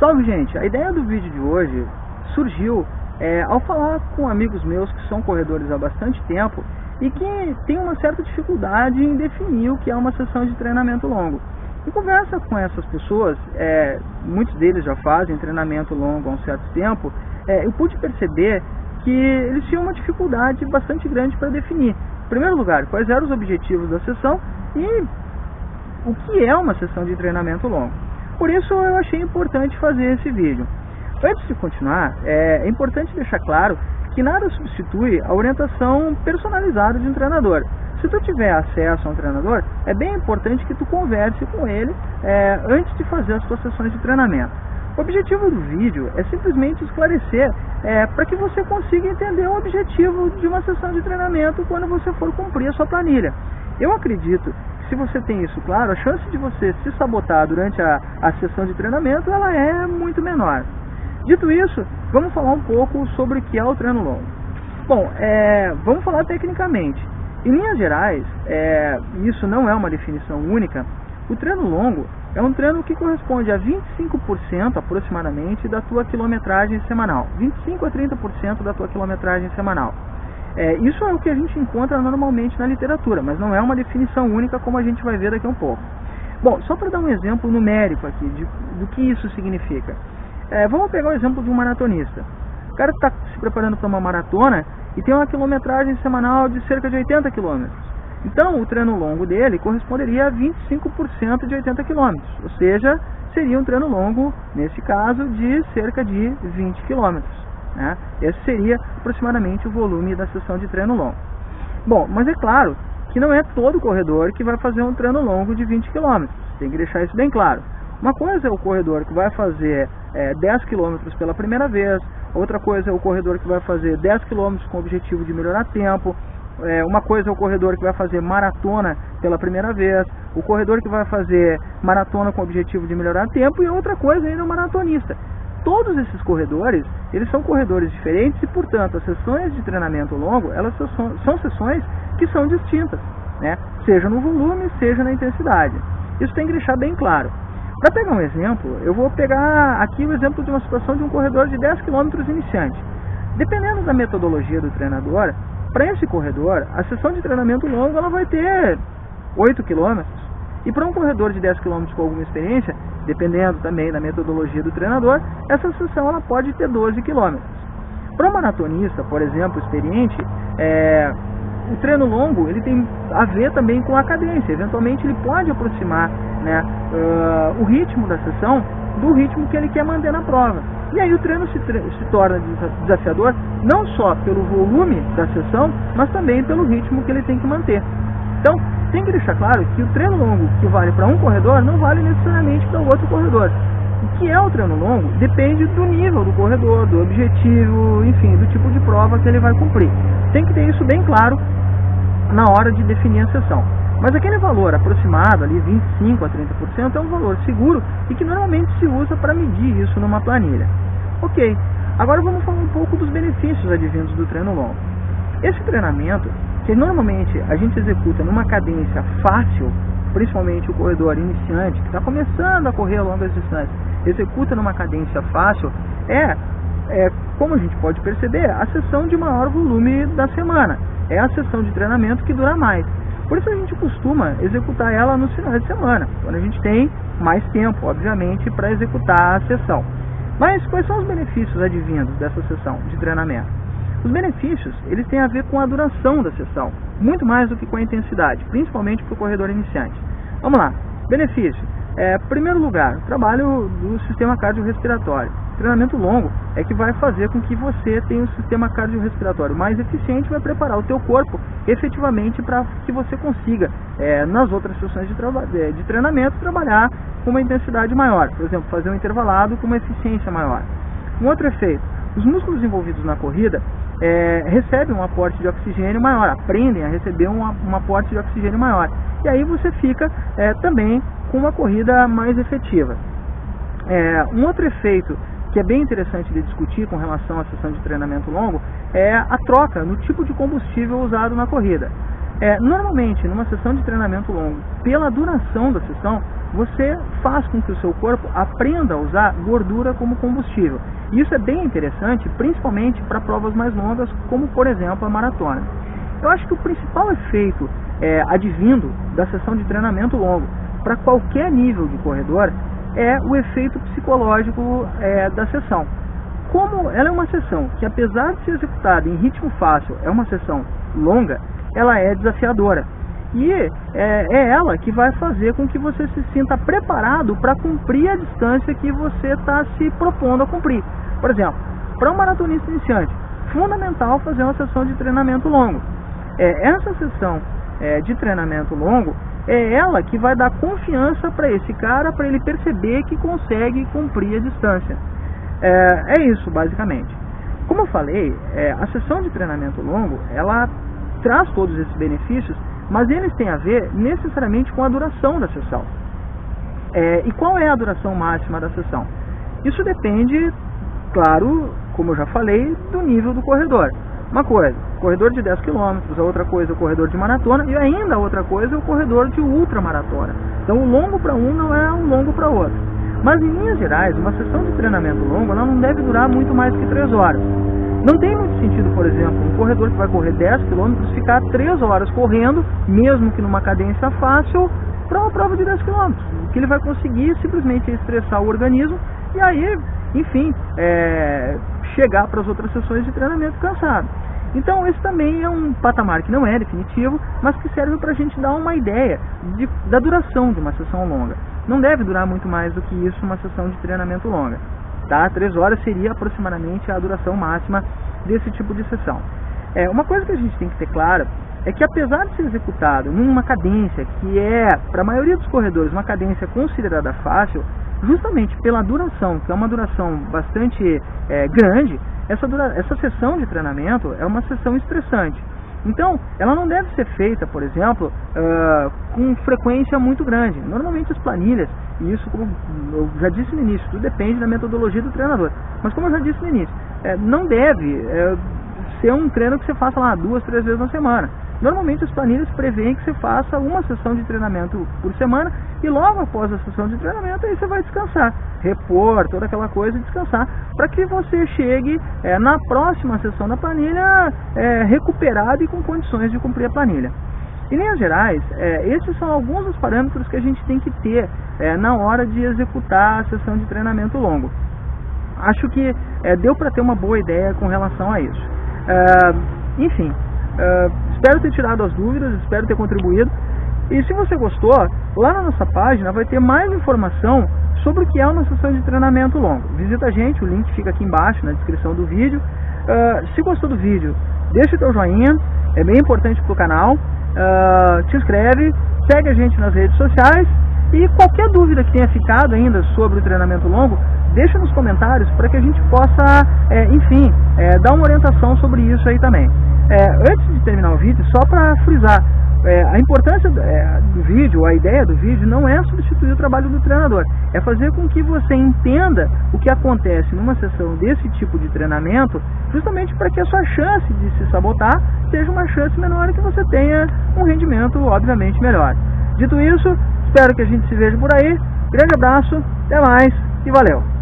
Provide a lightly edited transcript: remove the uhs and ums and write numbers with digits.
Salve, gente! A ideia do vídeo de hoje surgiu ao falar com amigos meus que são corredores há bastante tempo e que têm uma certa dificuldade em definir o que é uma sessão de treinamento longo. Em conversa com essas pessoas, muitos deles já fazem treinamento longo há um certo tempo, eu pude perceber que eles tinham uma dificuldade bastante grande para definir. Em primeiro lugar, quais eram os objetivos da sessão e o que é uma sessão de treinamento longo. Por isso eu achei importante fazer esse vídeo. Antes de continuar, é importante deixar claro que nada substitui a orientação personalizada de um treinador. Se tu tiver acesso a um treinador, é bem importante que tu converse com ele antes de fazer as tuas sessões de treinamento. O objetivo do vídeo é simplesmente esclarecer para que você consiga entender o objetivo de uma sessão de treinamento quando você for cumprir a sua planilha. Eu acredito que se você tem isso claro, a chance de você se sabotar durante a sessão de treinamento ela é muito menor. Dito isso, vamos falar um pouco sobre o que é o treino longo. Bom, vamos falar tecnicamente. Em linhas gerais, isso não é uma definição única, o treino longo é um treino que corresponde a 25% aproximadamente da tua quilometragem semanal. 25 a 30% da tua quilometragem semanal. Isso é o que a gente encontra normalmente na literatura, mas não é uma definição única como a gente vai ver daqui a um pouco. Bom, só para dar um exemplo numérico aqui do que isso significa. Vamos pegar o exemplo de um maratonista. O cara está se preparando para uma maratona e tem uma quilometragem semanal de cerca de 80 km. Então, o treino longo dele corresponderia a 25% de 80 km, ou seja, seria um treino longo, nesse caso, de cerca de 20 km. Né? Esse seria aproximadamente o volume da sessão de treino longo. Bom, mas é claro que não é todo corredor que vai fazer um treino longo de 20 km, tem que deixar isso bem claro. Uma coisa é o corredor que vai fazer 10 km pela primeira vez, outra coisa é o corredor que vai fazer 10 km com o objetivo de melhorar tempo, uma coisa é o corredor que vai fazer maratona pela primeira vez, o corredor que vai fazer maratona com o objetivo de melhorar tempo e outra coisa ainda é o maratonista. Todos esses corredores, eles são corredores diferentes e, portanto, as sessões de treinamento longo, elas são sessões que são distintas, né? Seja no volume, seja na intensidade. Isso tem que deixar bem claro. Para pegar um exemplo, eu vou pegar aqui o exemplo de uma situação de um corredor de 10 km iniciante. Dependendo da metodologia do treinador, para esse corredor, a sessão de treinamento longo ela vai ter 8 km. E para um corredor de 10 km com alguma experiência, dependendo também da metodologia do treinador, essa sessão ela pode ter 12 km. Para um maratonista, por exemplo, experiente, o treino longo ele tem a ver também com a cadência. Eventualmente ele pode aproximar, né, o ritmo da sessão do ritmo que ele quer manter na prova. E aí o treino se torna desafiador não só pelo volume da sessão, mas também pelo ritmo que ele tem que manter. Então, tem que deixar claro que o treino longo que vale para um corredor não vale necessariamente para o outro corredor. O que é o treino longo depende do nível do corredor, do objetivo, enfim, do tipo de prova que ele vai cumprir. Tem que ter isso bem claro na hora de definir a sessão. Mas aquele valor aproximado, ali 25 a 30%, é um valor seguro e que normalmente se usa para medir isso numa planilha. Ok, agora vamos falar um pouco dos benefícios advindos do treino longo. Esse treinamento, que normalmente a gente executa numa cadência fácil, principalmente o corredor iniciante, que está começando a correr a longas distâncias, executa numa cadência fácil, como a gente pode perceber, a sessão de maior volume da semana. É a sessão de treinamento que dura mais. Por isso a gente costuma executar ela nos finais de semana, quando a gente tem mais tempo, obviamente, para executar a sessão. Mas quais são os benefícios advindos dessa sessão de treinamento? Os benefícios, eles têm a ver com a duração da sessão, muito mais do que com a intensidade, principalmente para o corredor iniciante. Vamos lá, benefício. Primeiro lugar, trabalho do sistema cardiorrespiratório. Treinamento longo é que vai fazer com que você tenha um sistema cardiorrespiratório mais eficiente e vai preparar o teu corpo efetivamente para que você consiga, nas outras sessões de treinamento, trabalhar com uma intensidade maior. Por exemplo, fazer um intervalado com uma eficiência maior. Um outro efeito, os músculos envolvidos na corrida recebem um aporte de oxigênio maior, aprendem a receber um aporte de oxigênio maior. E aí você fica também com uma corrida mais efetiva. Um outro efeito que é bem interessante de discutir com relação à sessão de treinamento longo é a troca no tipo de combustível usado na corrida. Normalmente, numa sessão de treinamento longo, pela duração da sessão, você faz com que o seu corpo aprenda a usar gordura como combustível. E isso é bem interessante, principalmente para provas mais longas, como por exemplo a maratona. Eu acho que o principal efeito advindo da sessão de treinamento longo para qualquer nível de corredor é o efeito psicológico da sessão. Como ela é uma sessão que, apesar de ser executada em ritmo fácil, é uma sessão longa, ela é desafiadora. E é ela que vai fazer com que você se sinta preparado para cumprir a distância que você está se propondo a cumprir. Por exemplo, para um maratonista iniciante, fundamental fazer uma sessão de treinamento longo. Essa sessão de treinamento longo é ela que vai dar confiança para esse cara, para ele perceber que consegue cumprir a distância. É isso, basicamente. Como eu falei, a sessão de treinamento longo, ela traz todos esses benefícios, mas eles têm a ver necessariamente com a duração da sessão. E qual é a duração máxima da sessão? Isso depende, claro, como eu já falei, do nível do corredor. Uma coisa, corredor de 10 km, a outra coisa, o corredor de maratona, e ainda outra coisa, o corredor de ultramaratona. Então, o longo para um não é um longo para outro. Mas, em linhas gerais, uma sessão de treinamento longo ela não deve durar muito mais que 3 horas. Não tem muito sentido, por exemplo, um corredor que vai correr 10 km ficar 3 horas correndo, mesmo que numa cadência fácil, para uma prova de 10 km. O que ele vai conseguir simplesmente é estressar o organismo e aí, enfim, chegar para as outras sessões de treinamento cansado. Então, esse também é um patamar que não é definitivo, mas que serve para a gente dar uma ideia da duração de uma sessão longa. Não deve durar muito mais do que isso uma sessão de treinamento longa. Tá? 3 horas seria aproximadamente a duração máxima desse tipo de sessão. Uma coisa que a gente tem que ter clara é que, apesar de ser executado numa cadência que é, para a maioria dos corredores, uma cadência considerada fácil, justamente pela duração, que é uma duração bastante grande, essa sessão de treinamento é uma sessão estressante. Então, ela não deve ser feita, por exemplo, com frequência muito grande. Normalmente as planilhas, e isso, como eu já disse no início, tudo depende da metodologia do treinador. Mas como eu já disse no início, não deve ser um treino que você faça lá 2, 3 vezes na semana. Normalmente as planilhas preveem que você faça uma sessão de treinamento por semana e logo após a sessão de treinamento aí você vai descansar, repor toda aquela coisa e descansar para que você chegue na próxima sessão da planilha recuperado e com condições de cumprir a planilha. Em linhas gerais, esses são alguns dos parâmetros que a gente tem que ter na hora de executar a sessão de treinamento longo. Acho que deu para ter uma boa ideia com relação a isso. Enfim, espero ter tirado as dúvidas, espero ter contribuído. E se você gostou, lá na nossa página vai ter mais informação sobre o que é uma sessão de treinamento longo. Visita a gente, o link fica aqui embaixo na descrição do vídeo. Se gostou do vídeo, deixa o teu joinha, é bem importante para o canal. Te inscreve, segue a gente nas redes sociais e qualquer dúvida que tenha ficado ainda sobre o treinamento longo, deixa nos comentários para que a gente possa, enfim, dar uma orientação sobre isso aí também. Antes de terminar o vídeo, só para frisar, a importância do vídeo, a ideia do vídeo não é substituir o trabalho do treinador, é fazer com que você entenda o que acontece numa sessão desse tipo de treinamento, justamente para que a sua chance de se sabotar seja uma chance menor e que você tenha um rendimento, obviamente, melhor. Dito isso, espero que a gente se veja por aí, grande abraço, até mais e valeu!